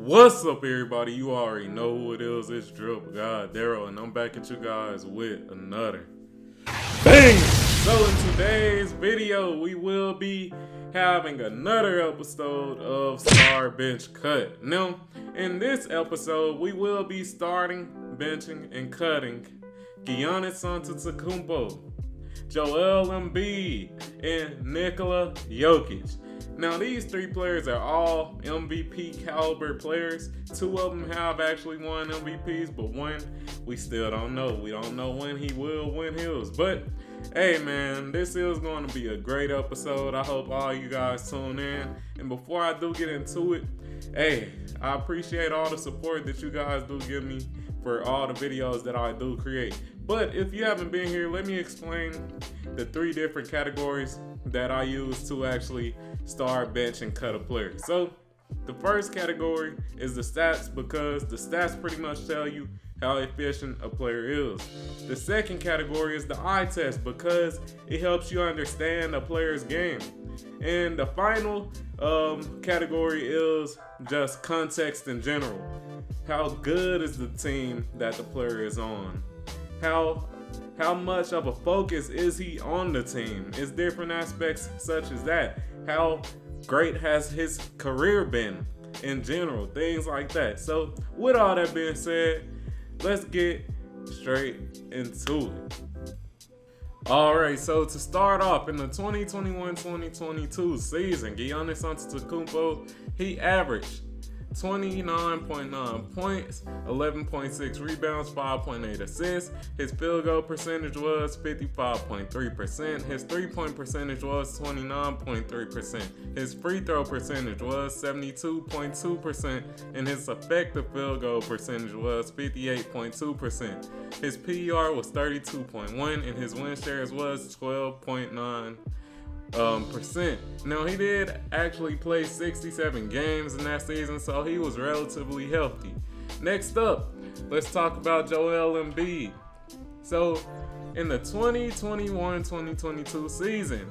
What's up, everybody? You already know who it is. It's DripGodDero, and I'm back at you guys with another bang. So in today's video, we will be having another episode of Star Bench Cut. Now, in this episode, we will be starting, benching, and cutting Giannis Antetokounmpo, Joel Embiid, and Nikola Jokic. Now, these three players are all MVP caliber players. Two of them have actually won MVPs, but one we still don't know. We don't know when he will win his. But hey, man, this is going to be a great episode. I hope all you guys tune in. And before I do get into it, hey, I appreciate all the support that you guys do give me for all the videos that I do create. But if you haven't been here, let me explain the three different categories that I use to actually start, bench, and cut a player. So the first category is the stats, because the stats pretty much tell you how efficient a player is. The second category is the eye test, because it helps you understand a player's game. And the final category is just context in general. How good is the team that the player is on? How much of a focus is he on the team? It's different aspects such as that. How great has his career been in general? Things like that. So with all that being said, let's get straight into it. Alright, so to start off, in the 2021-2022 season, Giannis Antetokounmpo, he averaged 29.9 points, 11.6 rebounds, 5.8 assists. His field goal percentage was 55.3%. His three-point percentage was 29.3%. His free throw percentage was 72.2%, and his effective field goal percentage was 58.2%. His PER was 32.1, and his win shares was 12.9%. Now, he did actually play 67 games in that season, so he was relatively healthy. Next up, let's talk about Joel Embiid. So in the 2021-2022 season,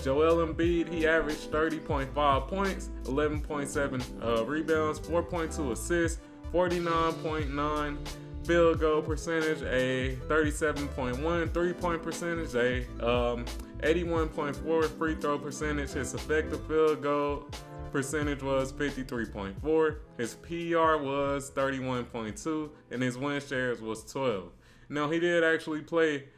Joel Embiid, he averaged 30.5 points, 11.7 rebounds, 4.2 assists, 49.9 field goal percentage, a 37.1 three-point percentage, a 81.4 free throw percentage. His effective field goal percentage was 53.4. His PER was 31.2, and his win shares was 12. Now, he did actually play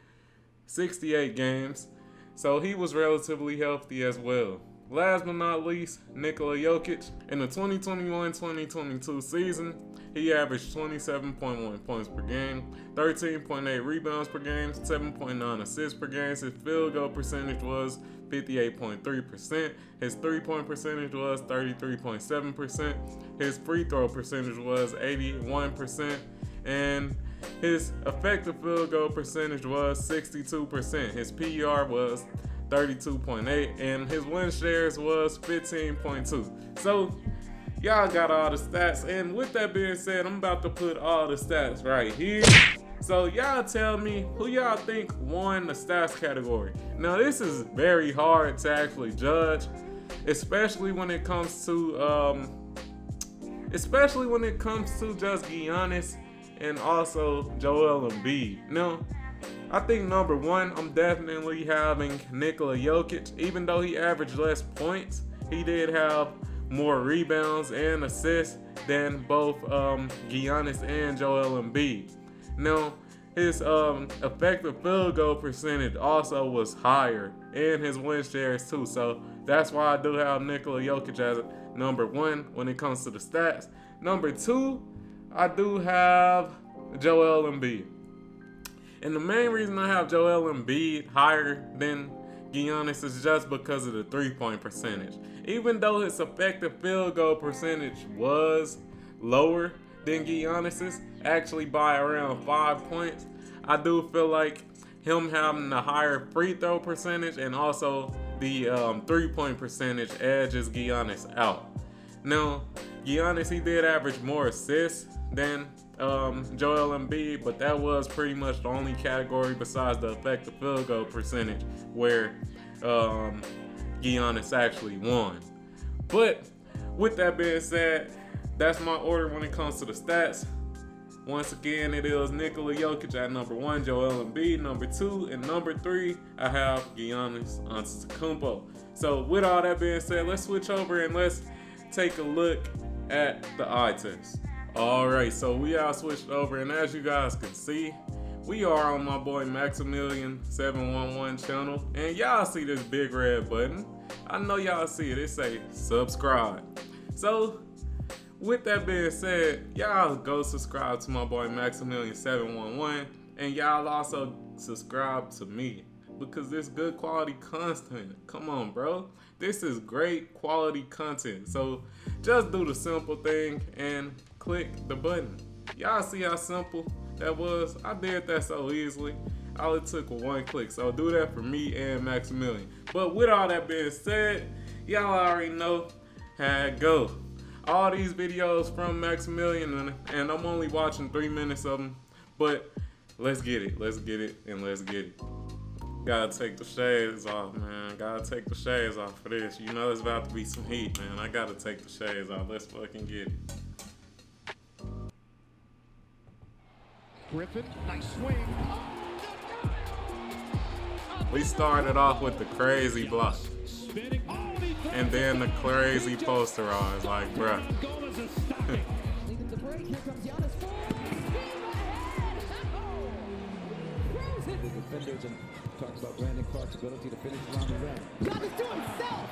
68 games, so he was relatively healthy as well. Last but not least, Nikola Jokic. In the 2021-2022 season, he averaged 27.1 points per game, 13.8 rebounds per game, 7.9 assists per game. His field goal percentage was 58.3%. His three-point percentage was 33.7%. His free throw percentage was 81%. And his effective field goal percentage was 62%. His PER was 32.8, and his win shares was 15.2. So y'all got all the stats, and with that being said, I'm about to put all the stats right here. So y'all tell me who y'all think won the stats category. Now, this is very hard to actually judge, especially when it comes to just Giannis and also Joel Embiid. Now, I think number one, I'm definitely having Nikola Jokic. Even though he averaged less points, he did have more rebounds and assists than both Giannis and Joel Embiid. Now, his effective field goal percentage also was higher, and his win shares too. So that's why I do have Nikola Jokic as number one when it comes to the stats. Number two, I do have Joel Embiid. And the main reason I have Joel Embiid higher than Giannis is just because of the three-point percentage. Even though his effective field goal percentage was lower than Giannis's, actually by around 5 points, I do feel like him having the higher free throw percentage and also the three-point percentage edges Giannis out. Now, Giannis, he did average more assists than Joel Embiid, but that was pretty much the only category besides the effective field goal percentage where Giannis actually won. But with that being said, that's my order when it comes to the stats. Once again, it is Nikola Jokic at number 1, Joel Embiid number 2, and number 3, I have Giannis Antetokounmpo. So with all that being said, let's switch over and let's take a look at the eye test. Alright, so we all switched over, and as you guys can see, we are on my boy Maximilian 711 channel, and y'all see this big red button. I know y'all see it. It say subscribe. So with that being said, y'all go subscribe to my boy Maximilian 711, and y'all also subscribe to me because this good quality content. Come on, bro. This is great quality content. So just do the simple thing and click the button. Y'all see how simple that was? I did that so easily. All it took was one click. So do that for me and Maximilian. But with all that being said, y'all already know how it go. All these videos from Maximilian, and I'm only watching 3 minutes of them. But let's get it. Let's get it and let's get it. Gotta take the shades off, man. Gotta take the shades off for this. You know it's about to be some heat, man. I gotta take the shades off. Let's fucking get it. Griffin, nice swing. We started off with the crazy block. And then the crazy posterize, like, bruh. Leading the break, here comes Giannis. The defenders and talk about Brandon Clark's ability to finish around the rim. Giannis to himself.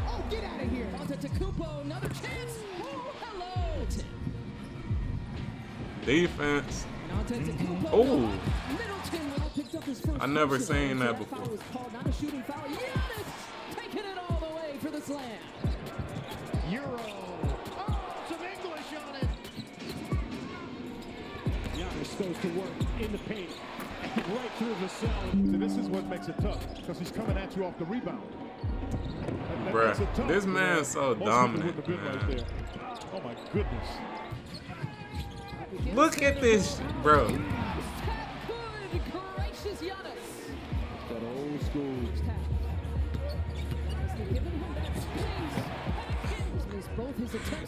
Oh, get out of here. Antetokounmpo, another chance. Oh, hello. Defense. Antetokounmpo. Oh, Middleton picks up his first. I never personal. seen that Foul before. was called, not a shooting foul. Giannis taking it all the way for the slam. Euro. Oh, some English on it. Giannis goes to work in the paint. Right through the cell. And this is what makes it tough, because he's coming at you off the rebound. That makes it bruh. tough. This man's so Most people dominant, wouldn't have been man. right there. Oh my goodness. Look at this, bro. Good gracious Giannis. That old school.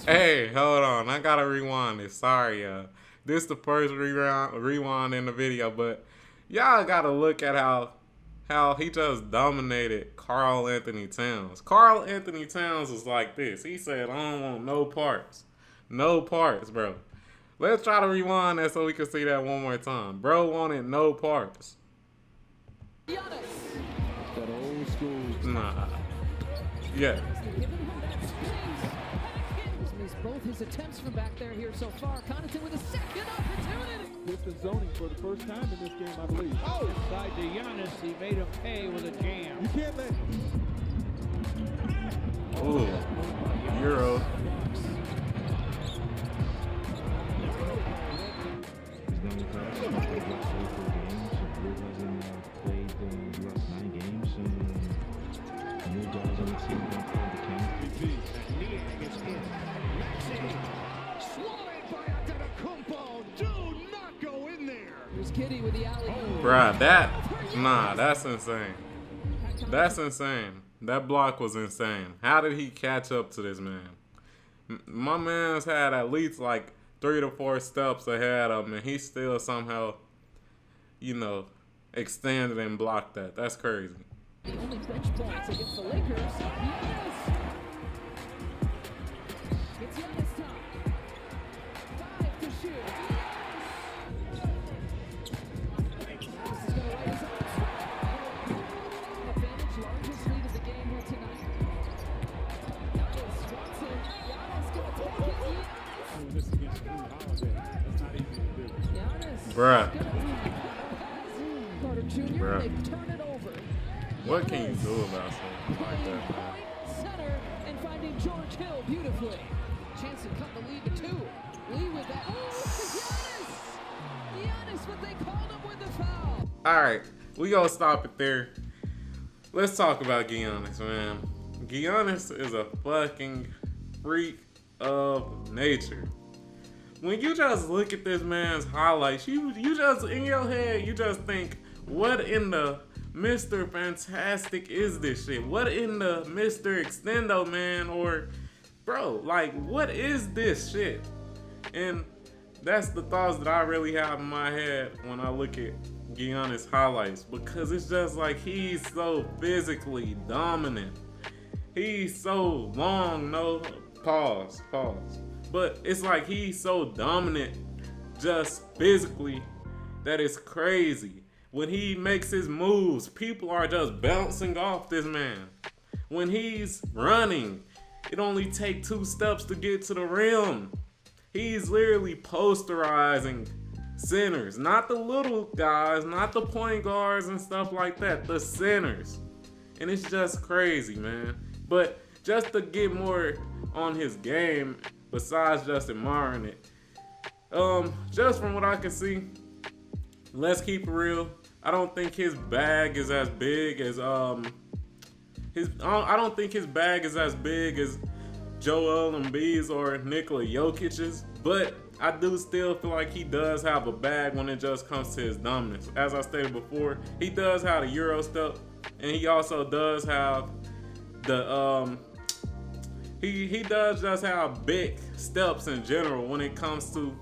Hey, hold on. I gotta rewind this. Sorry, this the first rewind in the video, but y'all gotta look at how he just dominated Karl Anthony Towns. Karl Anthony Towns was like this. He said, I don't want no parts. No parts, bro. Let's try to rewind that so we can see that one more time. Bro wanted no parts. Giannis. That old school. Nah. Yeah. Missed both his attempts from back there here so far. Connaughton with a second opportunity. With the zoning for the first time in this game, I believe. Oh, inside to Giannis. He made him pay with a jam. You can't let Ooh. Euro. Here's Kitty with the alley. Bruh, that's insane. That's insane. That block was insane. How did he catch up to this man? My man's had at least like 3 to 4 steps ahead of him, and he still somehow, you know, extended and blocked that. That's crazy. The only bench points against the Lakers. Giannis. It's Giannis time. 5 to shoot. This is going to raise up. Advantage, largest lead of the game here tonight. Giannis wants it. Giannis going to take it. Doing this against Drew Holiday. That's not easy to do. Giannis. Bruh. Carter Jr. Bruh. They turn it over. What can you do about something like that, man? Center and finding George Hill beautifully. Chance to cut the lead to 2. Lee with that. Oh, Giannis! Giannis, but they called him with the foul. All right, we gonna stop it there. Let's talk about Giannis, man. Giannis is a fucking freak of nature. When you just look at this man's highlights, you just, in your head, you just think, what in the Mr. Fantastic is this shit? What in the Mr. Extendo, man? Or, bro, like, what is this shit? And that's the thoughts that I really have in my head when I look at Giannis highlights, because it's just like he's so physically dominant. He's so long, no, pause. But it's like he's so dominant just physically that it's crazy. When he makes his moves, people are just bouncing off this man. When he's running, it only takes 2 steps to get to the rim. He's literally posterizing centers, not the little guys, not the point guards and stuff like that, the centers. And it's just crazy, man. But just to get more on his game, besides just admiring it, just from what I can see, let's keep it real, I don't think his bag is as big as I don't think his bag is as big as Joel Embiid's or Nikola Jokic's, but I do still feel like he does have a bag when it just comes to his dominance. As I stated before, he does have a Euro step, and he also does have the he does just have big steps in general when it comes to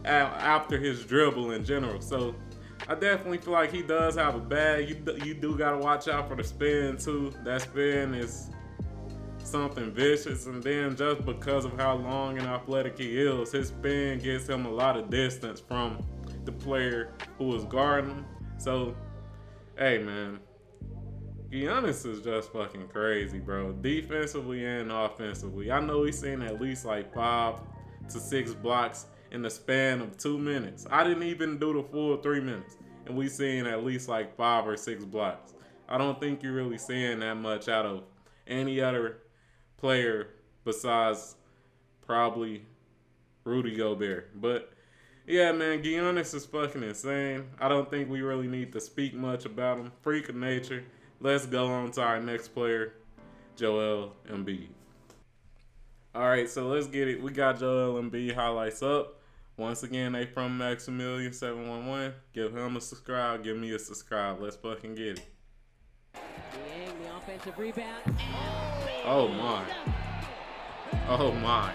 after his dribble in general. So I definitely feel like he does have a bag. You do gotta watch out for the spin too. That spin is something vicious, and then just because of how long and athletic he is, his spin gives him a lot of distance from the player who is guarding him. So, hey man, Giannis is just fucking crazy, bro. Defensively and offensively. I know he's seen at least like 5 to 6 blocks in the span of 2 minutes. I didn't even do the full 3 minutes, and we seen at least like 5 or 6 blocks. I don't think you're really seeing that much out of any other player besides probably Rudy Gobert. But yeah, man, Giannis is fucking insane. I don't think we really need to speak much about him. Freak of nature. Let's go on to our next player, Joel Embiid. All right, so let's get it. We got Joel Embiid highlights up. Once again, they from Maximilian 711. Give him a subscribe. Give me a subscribe. Let's fucking get it. The offensive rebound. Oh my. Oh my.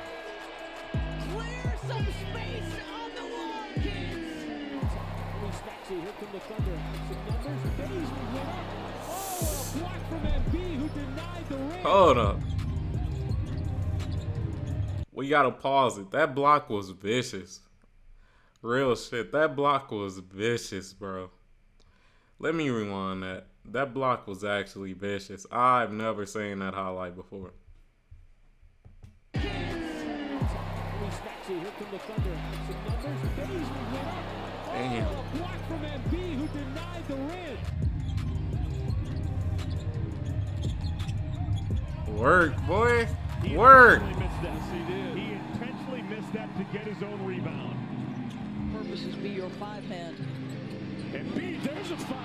Clear some space on the wall, kids. Here come the Thunder. Some numbers. Bazemore went up. Oh, a block from Embiid who denied the rim. Hold up. We gotta pause it. That block was vicious. Real shit. That block was vicious, bro. Let me rewind that. That block was actually vicious. I've never seen that highlight before. Here come the Thunder. Some numbers. Bazemore went up. Damn. Oh, a block from Embiid who denied the rim. Work, boy. Work. He intentionally missed that to get his own rebound. Purposes be your 5-hand. Embiid, there's a 5.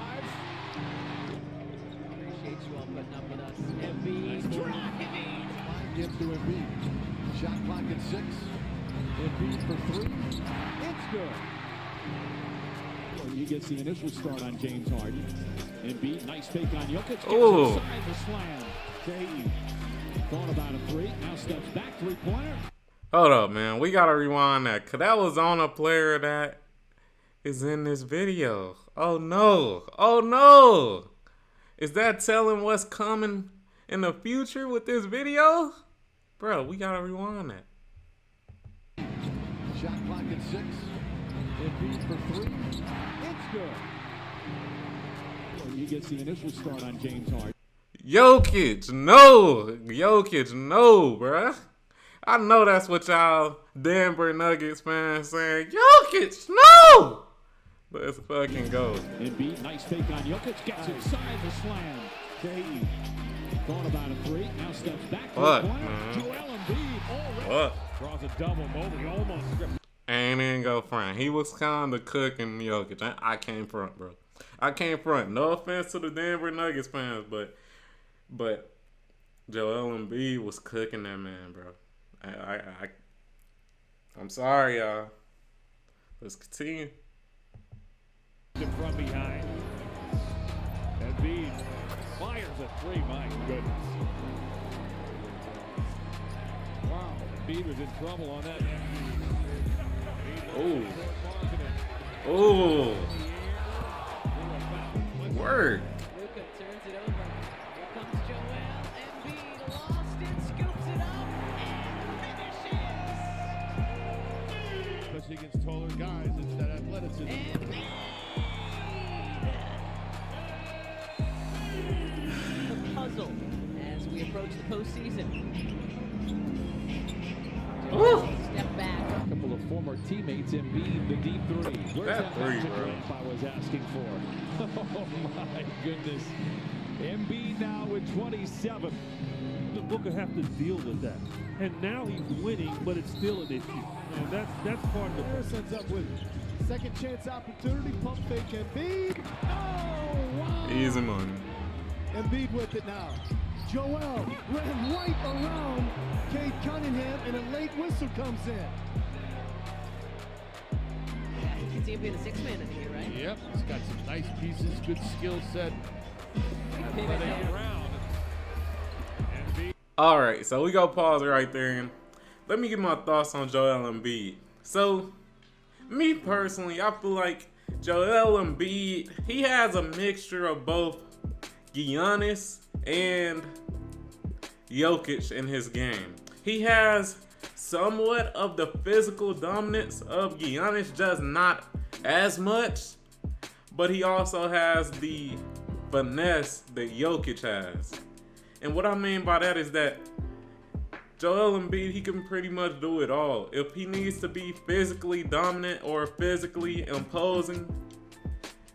Appreciate you all putting up with us. Embiid. Gives to Embiid. Shot clock at 6. Embiid for 3. It's good. He gets the initial start on James Harden. Embiid, nice take on Jokic. Oh. Inside the slam. K.E. thought about a 3. Now steps back. 3-pointer. Hold up, man. We gotta rewind that, because that was on a player that is in this video. Oh no. Oh no. Is that telling what's coming in the future with this video? Bro, we gotta rewind that. Shot clock at 6. Embiid for 3. It's good. He gets the initial start on James Harden. Jokic, no. Jokic, no, bruh. I know that's what y'all Denver Nuggets fans saying. Jokic, no. Let's fucking go. Embiid, nice take on Jokic. Gets inside the slam. K.E. thought about a 3. Now steps back. What, 3-pointer. man? Joel Embiid already. What? Draws a double. Mobley almost stripped. Ain't even go front. He was kind of cooking Jokic. I can't front, bro. I can't front. No offense to the Denver Nuggets fans, but Joel Embiid was cooking that man, bro. I'm sorry, y'all. Let's continue. From behind. Embiid fires a 3. My goodness. Embiid was in trouble on that. Oh. Oh. Word. Luka turns it over. Here comes Joel. Embiid lost it, scoops it up, and finishes. Especially against taller guys, it's that athleticism. Embiid. The puzzle as we approach the postseason. Joel, step back. A couple of former teammates, Embiid, the deep three. Where's That three, magic bro. leap I was asking for? Oh my goodness. Embiid now with 27. Does Booker have to deal with that? And now he's winning, but it's still an issue. And that's part of the Harrison's up with second chance opportunity, pump fake Embiid. Oh, wow. Easy money. Embiid with it now. Joel ran right around Cade Cunningham, and a late whistle comes in. You can see him being a six-man in here, right? Yep, he's got some nice pieces, good skill set. Pivot there. All right, so we go pause right there and let me get my thoughts on Joel Embiid. So, me personally, I feel like Joel Embiid, he has a mixture of both Giannis and Jokic in his game. He has somewhat of the physical dominance of Giannis, just not as much, but he also has the finesse that Jokic has. And what I mean by that is that Joel Embiid, he can pretty much do it all. If he needs to be physically dominant or physically imposing,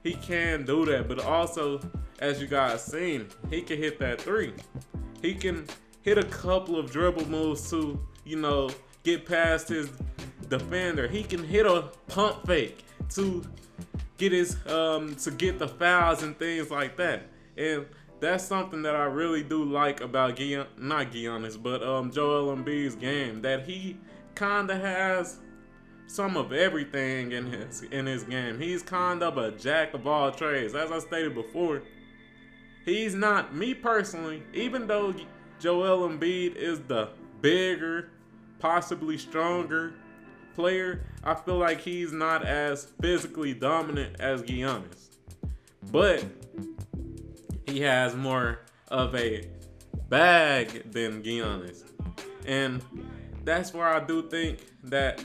he can do that. But also, as you guys seen, he can hit that three. He can hit a couple of dribble moves to, get past his defender. He can hit a pump fake to get his to get the fouls and things like that. And that's something that I really do like about Joel Embiid's game, that he kind of has some of everything in his game. He's kind of a jack of all trades. As I stated before, he's not, me personally, even though Joel Embiid is the bigger, possibly stronger player, I feel like he's not as physically dominant as Giannis. But he has more of a bag than Giannis. And that's where I do think that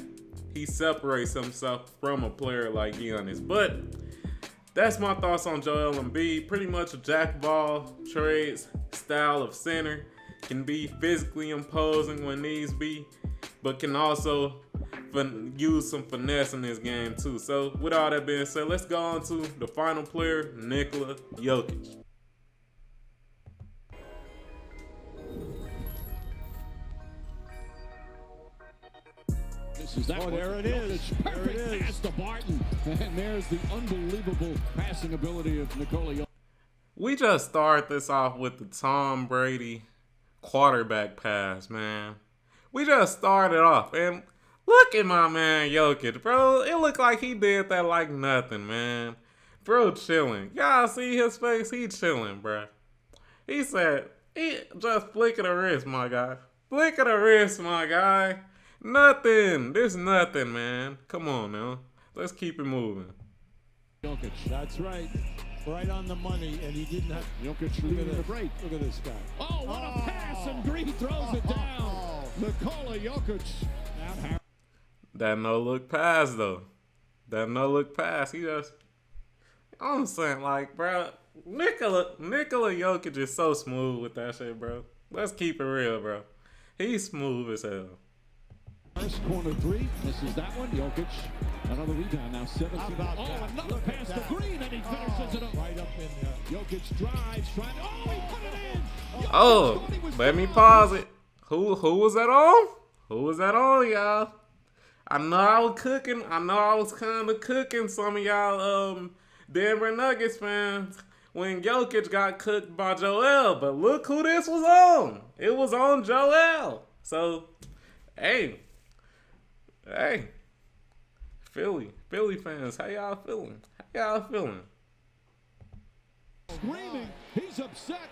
he separates himself from a player like Giannis. But that's my thoughts on Joel Embiid. Pretty much a jack of all trades style of center. Can be physically imposing when needs be, but can also use some finesse in his game too. So with all that being said, let's go on to the final player, Nikola Jokic. There it is. Perfect pass to Barton. And there's the unbelievable passing ability of Nikola Jokic. We just started this off with the Tom Brady quarterback pass, man. We just started off, and look at my man Jokic, bro. It looked like he did that like nothing, man. Bro, chilling. Y'all see his face? He chilling, bro. He said, he just flick of the wrist, my guy. Flick of the wrist, my guy. Nothing. There's nothing, man. Come on now. Let's keep it moving. Jokic. That's right. Right on the money, and he didn't have Jokic leading the break. Look at this guy. Oh, what a pass, and Green throws it down. Nikola Jokic. That no-look pass, though. That no-look pass, he just... I'm saying, like, bro, Nikola Jokic is so smooth with that shit, bro. Let's keep it real, bro. He's smooth as hell. First corner three, misses that one. Jokic, another rebound now. 17. Another pass to Green, and he finishes it up. Right up in Jokic drives, trying. Oh, he put it in. Oh, let me pause it. Who was that on? Who was that on, y'all? I know I was cooking. I know I was kind of cooking some of y'all Denver Nuggets fans when Jokic got cooked by Joel. But look who this was on. It was on Joel. So, hey, Philly fans, how y'all feeling? Screaming, he's upset.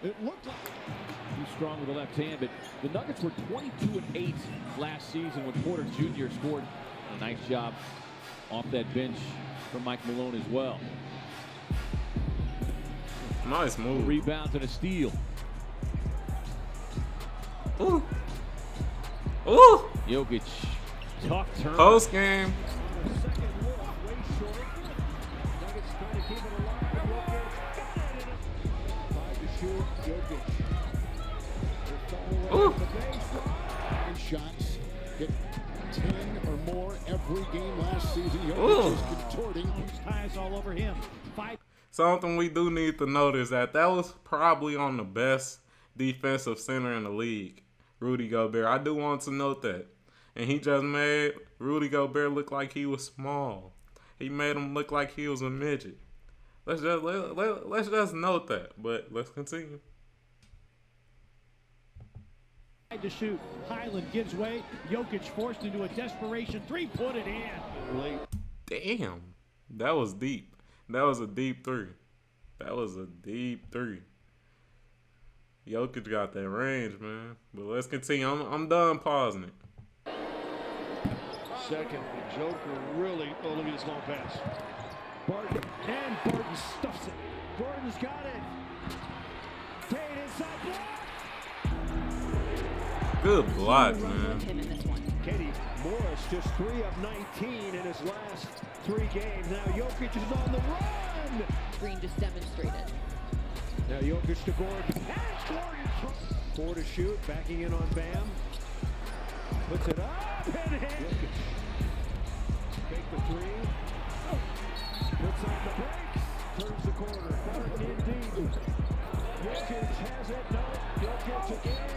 It looked like too strong with the left hand, but the Nuggets were 22-8 last season when Porter Jr. scored. A nice job off that bench from Mike Malone as well. Nice move. Rebounds and a steal. Ooh. Ooh. Jokic. Tough turn. Post game. Ooh. Shots hit 10 or more every game last season. Ooh. Jokic is contorting. Ties all over him. Something we do need to notice that was probably on the best defensive center in the league, Rudy Gobert. I do want to note that. And he just made Rudy Gobert look like he was small. He made him look like he was a midget. Let's just note that. But let's continue. To shoot. Highland gives way. Jokic forced into a desperation three. Put it in. Damn. That was deep. That was a deep three. That was a deep three. Jokic got that range, man. But let's continue. I'm done pausing it. Second, Joker really, oh, look at this long pass. Barton. And Barton stuffs it. Gordon's got it. Fade inside block. Good block, man. Katie Morris just 3 of 19 in his last 3 games. Now Jokic is on the run. Green just demonstrated. Now Jokic to Gordon. And Gordon. 4 to shoot. Backing in on Bam. Puts it up. And Jokic. Take the 3. Puts on the brakes. Turns the corner. Gordon in deep. Jokic has it. No. Jokic again.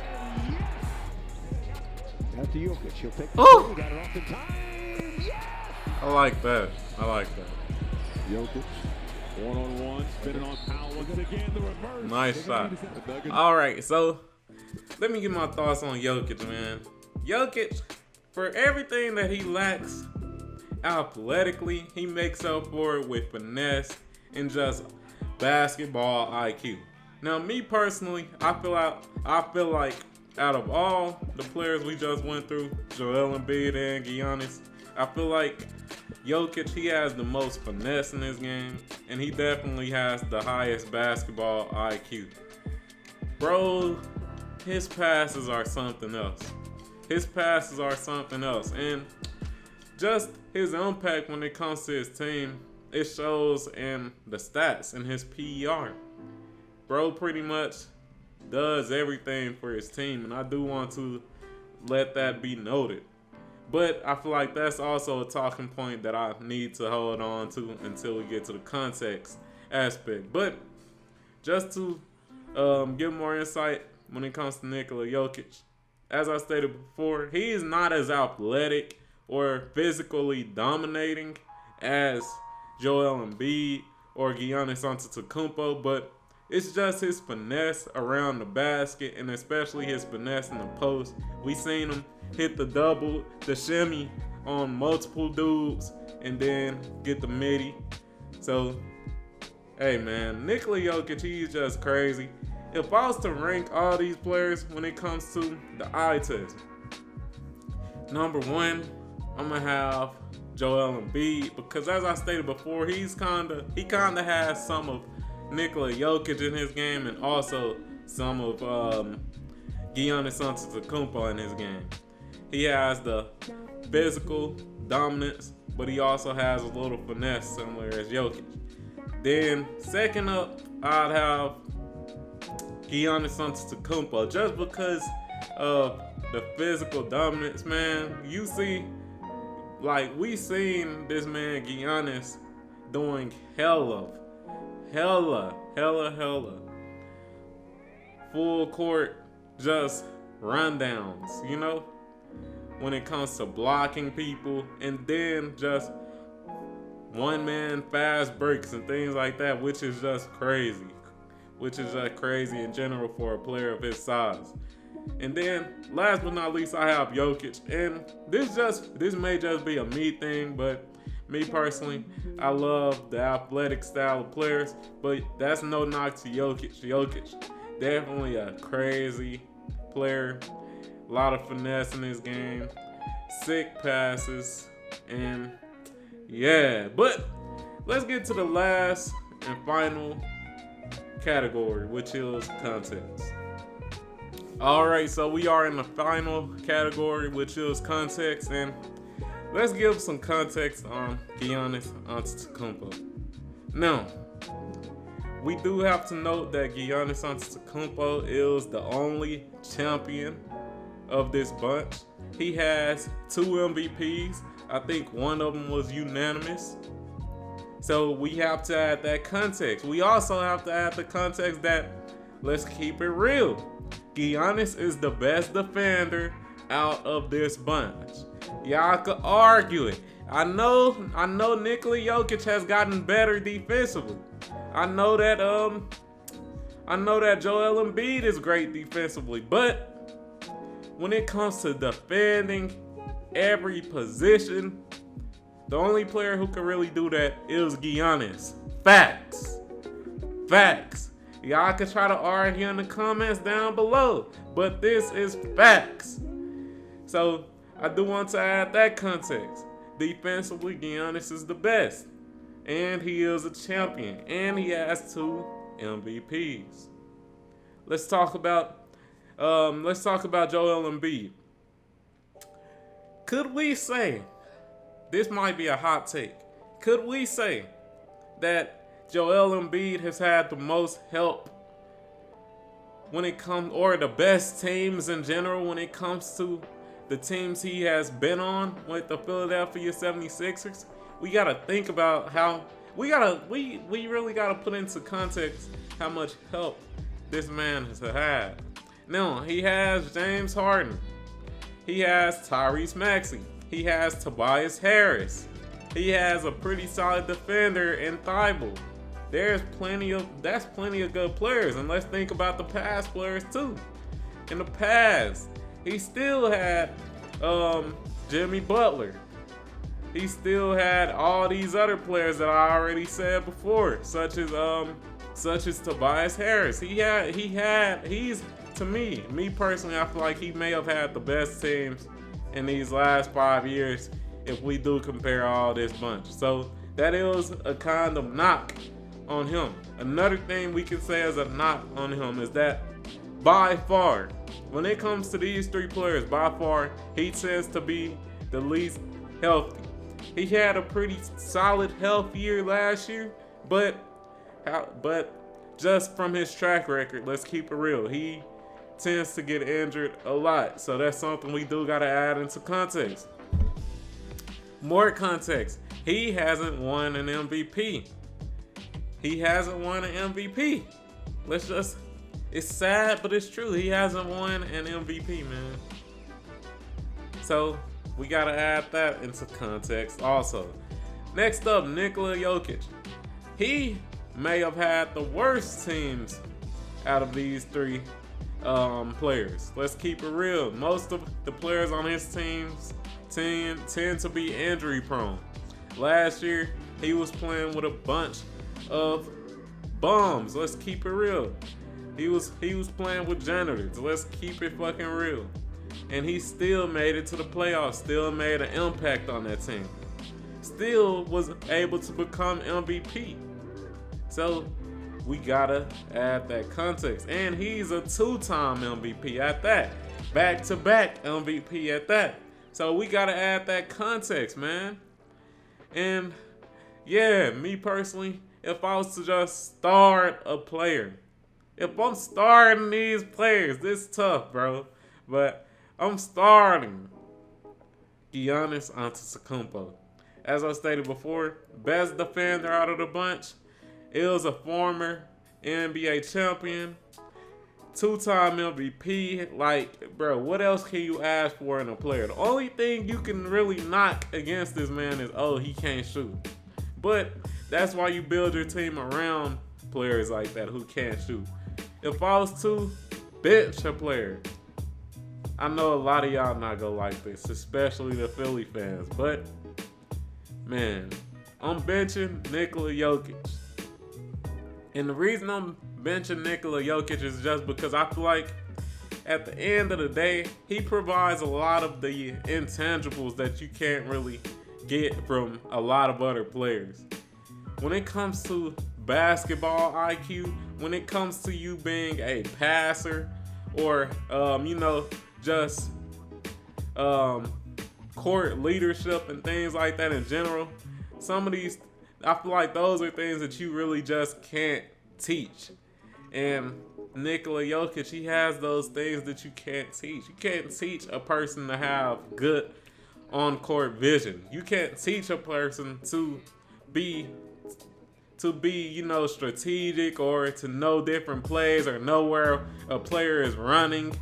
Yes. After Jokic, he'll take the Oh! Got it off the time. Yes! I like that. I like that. Jokic. One-on-one. Spinning on Powell. Once again, the reverse. Nice shot. All right, so let me get my thoughts on Jokic, man. Jokic, for everything that he lacks athletically, he makes up for it with finesse and just basketball IQ. Now, me personally, I feel like out of all the players we just went through, Joel Embiid and Giannis, I feel like Jokic, he has the most finesse in his game, and he definitely has the highest basketball IQ. Bro, his passes are something else. His passes are something else, and just his impact when it comes to his team, it shows in the stats and his PER. Bro pretty much does everything for his team, and I do want to let that be noted. But I feel like that's also a talking point that I need to hold on to until we get to the context aspect. But just to give more insight when it comes to Nikola Jokic, as I stated before, he is not as athletic or physically dominating as Joel Embiid or Giannis Antetokounmpo, but it's just his finesse around the basket, and especially his finesse in the post. We seen him hit the double, the shimmy on multiple dudes, and then get the midi. So, hey man, Nikola Jokic, he's just crazy. If I was to rank all these players when it comes to the eye test, number 1, I'm gonna have Joel Embiid, because as I stated before, he kinda has some of Nikola Jokic in his game, and also some of Giannis Antetokounmpo in his game. He has the physical dominance, but he also has a little finesse similar as Jokic. Then second up, I'd have Giannis Antetokounmpo, just because of the physical dominance, man. You see, like, we seen this man Giannis doing hella full court just rundowns, you know, when it comes to blocking people, and then just one man fast breaks and things like that, which is just crazy in general for a player of his size. And then last but not least, I have Jokic, and this may just be a me thing, but me personally, I love the athletic style of players, but that's no knock to Jokic. Jokic Definitely a crazy player. A lot of finesse in his game. Sick passes. And yeah, but let's get to the last and final category, which is context. Alright, so we are in the final category, which is context, and let's give some context on Giannis Antetokounmpo. Now, we do have to note that Giannis Antetokounmpo is the only champion of this bunch. He has 2 MVPs. I think one of them was unanimous. So we have to add that context. We also have to add the context that, let's keep it real, Giannis is the best defender out of this bunch. Y'all could argue it. I know Nikola Jokic has gotten better defensively. I know that Joel Embiid is great defensively, but when it comes to defending every position, the only player who can really do that is Giannis. Facts. Y'all can try to argue in the comments down below, but this is facts. So I do want to add that context. Defensively, Giannis is the best, and he is a champion, and he has 2 MVPs. Let's talk about Joel Embiid. Could we say, this might be a hot take, could we say that Joel Embiid has had the most help when it comes, or the best teams in general when it comes to the teams he has been on with the Philadelphia 76ers? We gotta think about how we really gotta put into context how much help this man has had. Now, he has James Harden. He has Tyrese Maxey. He has Tobias Harris. He has a pretty solid defender in Thibault. That's plenty of good players. And let's think about the past players too. In the past, he still had Jimmy Butler. He still had all these other players that I already said before, such as Tobias Harris. He's to me personally, I feel like he may have had the best teams in these last 5 years if we do compare all this bunch. So that is a kind of knock on him. Another thing we can say as a knock on him is that by far, when it comes to these 3 players, by far, he tends to be the least healthy. He had a pretty solid health year last year, but just from his track record, let's keep it real, he tends to get injured a lot. So that's something we do gotta add into context. More context, he hasn't won an MVP. It's sad, but it's true. He hasn't won an MVP, man. So we gotta add that into context also. Next up, Nikola Jokic. He may have had the worst teams out of these 3 players. Let's keep it real. Most of the players on his teams tend to be injury prone. Last year, he was playing with a bunch of bums. Let's keep it real. He was playing with janitors. Let's keep it fucking real. And he still made it to the playoffs. Still made an impact on that team. Still was able to become MVP. So we gotta add that context. And he's a 2-time MVP at that. Back-to-back MVP at that. So we gotta add that context, man. And yeah, me personally, if I was to just start a player, if I'm starting these players, this is tough, bro. But I'm starting Giannis Antetokounmpo. As I stated before, best defender out of the bunch. Is a former NBA champion, 2-time MVP. Like, bro, what else can you ask for in a player? The only thing you can really knock against this man is, oh, he can't shoot. But that's why you build your team around players like that who can't shoot. If I was to bench a player, I know a lot of y'all not gonna like this, especially the Philly fans, but man, I'm benching Nikola Jokic. And the reason I'm benching Nikola Jokic is just because I feel like at the end of the day, he provides a lot of the intangibles that you can't really get from a lot of other players. When it comes to basketball IQ, when it comes to you being a passer or, just court leadership and things like that in general, some of these, I feel like those are things that you really just can't teach. And Nikola Jokic, he has those things that you can't teach. You can't teach a person to have good on-court vision. You can't teach a person to be strategic or to know different plays or know where a player is running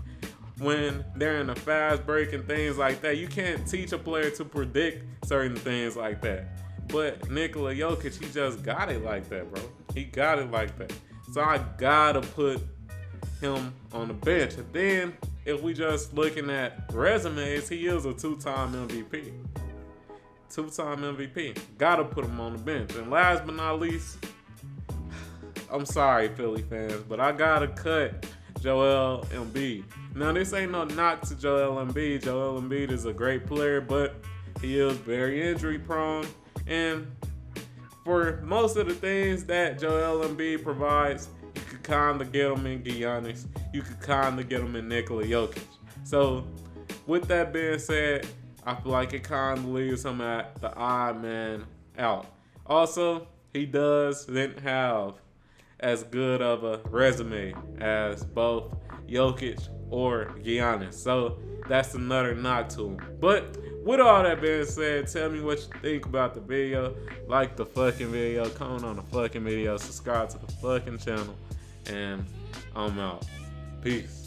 when they're in a fast break and things like that. You can't teach a player to predict certain things like that. But Nikola Jokic, he just got it like that, bro. He got it like that. So I gotta put him on the bench. And then if we just looking at resumes, he is a two-time MVP. Two-time MVP. Gotta put him on the bench. And last but not least, I'm sorry, Philly fans, but I gotta cut Joel Embiid. Now, this ain't no knock to Joel Embiid. Joel Embiid is a great player, but he is very injury prone. And for most of the things that Joel Embiid provides, you could kind of get him in Giannis. You could kind of get him in Nikola Jokic. So, with that being said, I feel like it kind of leaves him at the odd man out. Also, he didn't have as good of a resume as both Jokic or Giannis. So, that's another knock to him. But with all that being said, tell me what you think about the video. Like the fucking video, comment on the fucking video, subscribe to the fucking channel, and I'm out. Peace.